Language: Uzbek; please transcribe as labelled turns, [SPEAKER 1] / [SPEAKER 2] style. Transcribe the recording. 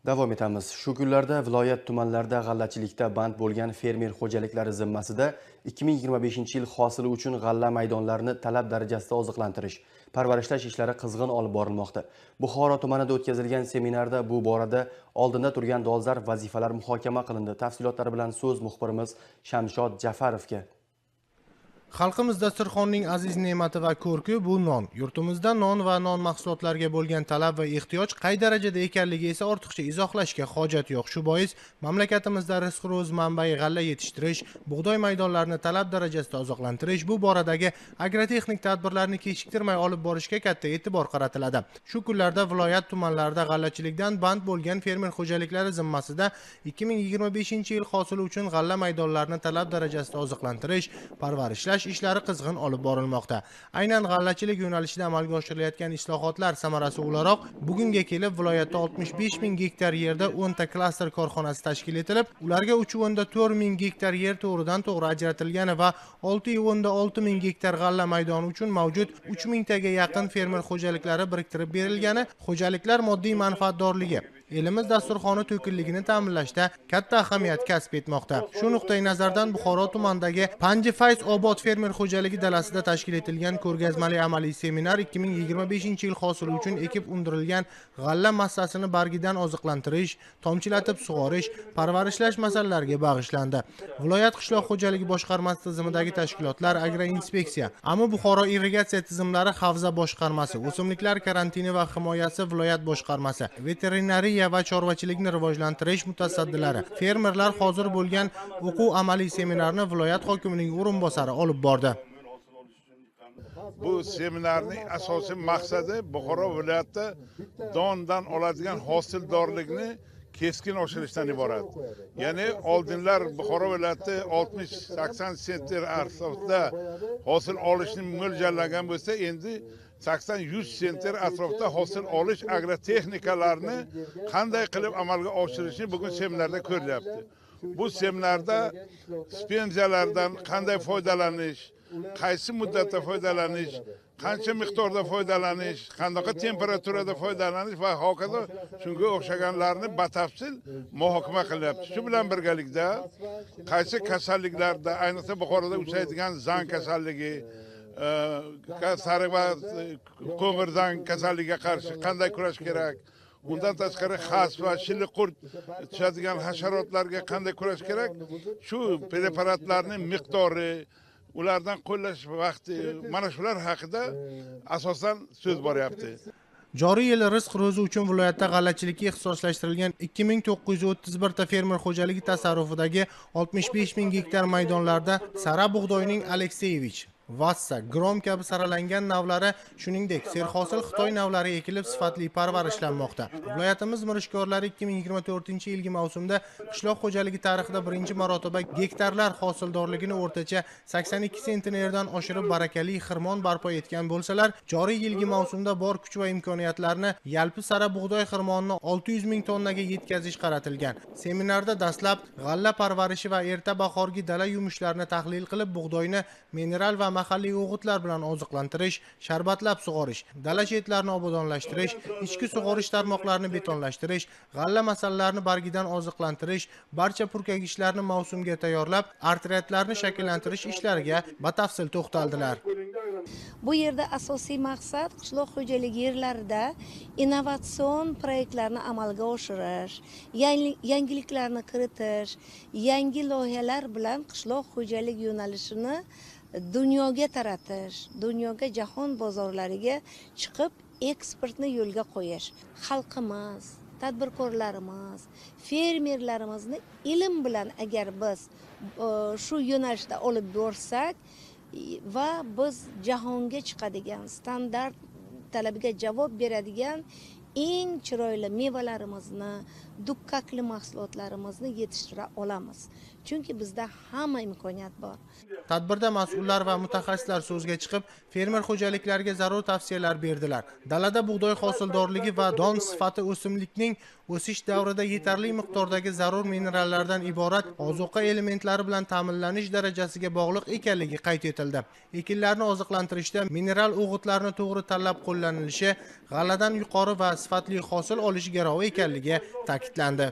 [SPEAKER 1] Davom etamiz. Shu kunlarda viloyat tumanlarida g'allachilikda band bo'lgan fermer xo'jaliklari zimmasida 2025-yil hosili uchun g'alla maydonlarini talab darajasida oziqlantirish, parvarishlash ishlari qizg'in olib borilmoqda. Buxoro tumanida o'tkazilgan seminarda bu borada oldinda turgan dolzarb vazifalar muhokama qilindi. Tafsilotlari bilan so'z muxbirimiz Shamshod Jafarovga.
[SPEAKER 2] Xalqimiz dasturxonning aziz ne'mati va ko'rki bu non. Yurtimizda non va non mahsulotlariga bo'lgan talab va ehtiyoj qay darajada ekanligi esa ortiqcha izohlashga hojat yo'q. Shu bois mamlakatimizda rizq ro'z manbai g'alla yetishtirish, bug'doy maydonlarini talab darajasida oziqlantirish, bu boradagi agrotexnik tadbirlarni kechiktirmay olib borishga katta e'tibor qaratiladi. Shu kunlarda viloyat tumanlarida g'allachilikdan band bo'lgan fermer xo'jaliklari zimmasida 2025-yil hosili uchun g'alla maydonlarini talab darajasida oziqlantirish, parvarishlash ishlari qizg'in olib borilmoqda. Aynan g'allachilik yo'nalishida amalga oshirilayotgan islohotlar samarasi o'laroq bugunga kelib viloyatda 65 ming gektar yerda 10 ta klaster korxonasi tashkil etilib, ularga 3,4 ming gektar yer to'g'ridan to'g'ri ajratilgani va 6,6 ming gektar g'alla maydoni uchun mavjud 3 mingtaga yaqin fermer xo'jaliklari biriktirib berilgani, xo'jaliklar moddiy manfaatdorligi elimiz dasturxoni to'kinligini ta'minlashda katta ahamiyat kasb etmoqda. Shu nuqtai nazardan Buxoro tumanidagi Panji Fayz obod fermer xo'jaligi dalasida tashkil etilgan ko'rgazmali amaliy seminar 2025-yil hosili uchun ekib undirilgan g'alla massasini bargidan oziqlantirish, tomchilatib sug'orish, parvarishlash masalalariga bag'ishlandi. Viloyat qishloq xo'jaligi boshqarmasi tizimidagi tashkilotlar, agroinspeksiya, Ammo Buxoro irrigatsiya tizimlari havza boshqarmasi, o'simliklar karantini va himoyasi viloyat boshqarmasi, veterinariya va chorvachilikni rivojlantirish mutasaddilari, fermerlar hozir bo'lgan o'quv amaliy seminarni viloyat hokimining o'rinbosari olib bordi.
[SPEAKER 3] Bu seminarning asosiy maqsadi Buxoro viloyati dondan oladigan hosildorlikni keskin oshirishdan iborat. Ya'ni oldinlar Buxoro viloyati 60-80 sentner atrofida hosil olishni mo'ljallagan bo'lsa, endi 80-100 sentner atrofida hosil olish agrotexnikalarini qanday qilib amalga oshirishni bugun seminarda ko'rilyapti. Bu seminarda stipendiyalardan qanday foydalanish, qaysi muddatda foydalanish, qancha miqdorda foydalanish, qanday temperaturada foydalanish va hokazo shunga o'xshaganlarni batafsil muhokama qilyapti. Shu bilan birgalikda qaysi kasalliklarda, ayniqsa Buxoroda uchraydigan zang kasalligi, sariq va ko'mirdan kasalligiga qarshi qanday kurash kerak, undan tashqari xas va shilliq qurt tushadigan hasharotlarga qanday kurash kerak, shu preparatlarning miqdori, ulardan qo'llash vaqti, mana shular haqida asosan so'z boryapti.
[SPEAKER 2] Joriy yil rizq ro'zi uchun viloyatda g'allachilikka ixtisoslashtirilgan 2931 ta fermer xo'jaligi tasarrufidagi 65 ming gektar maydonlarda sara bug'doyning Alekseyevich, Vassa, Grom kabi saralangan navlari, shuningdek, serhosil Xitoy navlari ekilib sifatli parvarishlanmoqda. Viloyatimiz mirishkorlari 2024-yilgi mavsumda qishloq xo'jaligi tarixida birinchi marotaba gektarlar hosildorligini o'rtacha 82 sentnerdan oshirib barakali xirmon barpo etgan bo'lsalar, joriy yilgi mavsumda bor kuch va imkoniyatlarni yalpi sara bug'doy xirmonini 600 ming tonnaga yetkazish qaratilgan. Seminarda dastlab g'alla parvarishi va erta bahorgi dala yumushlarini tahlil qilib, bug'doyni mineral va mahalliy o'g'itlar bilan oziqlantirish, sharbatlab sug'orish, dala chetlarini obodonlashtirish, ichki sug'orish tarmoqlarini betonlashtirish, g'alla masalalarini bargidan oziqlantirish, barcha purkagichlarni mavsumga tayyorlab, artritlarni shakllantirish ishlariga batafsil to'xtaldilar.
[SPEAKER 4] Bu yerda asosiy maqsad qishloq xo'jaligi yerlarida innovatsion proyektlarni amalga oshirish, yangiliklarni kiritish, yangi loyihalar bilan qishloq xo'jaligi yo'nalishini dunyoga taratish, dunyoga, jahon bozorlariga chiqib eksportni yo'lga qo'yish. Xalqimiz, tadbirkorlarimiz, fermerlarimizni ilm bilan agar biz shu yo'nalishda olib borsak va biz jahonga chiqadigan standart talabiga javob beradigan eng chiroyli mevalarimizni, dukkakli mahsulotlarimizni yetishtira olamiz. Chunki bizda hamma imkoniyat bor.
[SPEAKER 2] Tadbirda mas'ullar va mutaxassislar so'zga chiqib, fermer xo'jaliklariga zarur tavsiyalar berdilar. Dalada bug'doy hosildorligi va don sifati o'simlikning o'sish davrida yetarli miqdordagi zarur minerallardan iborat ozuqa elementlari bilan ta'minlanish darajasiga bog'liq ekanligi qayd etildi. Ekinlarni oziqlantirishda mineral o'g'itlarni to'g'ri tanlab qo'llanilishi, g'alladan yuqori va sifatli hosil olish garovi ekanligi ta'kidlandi.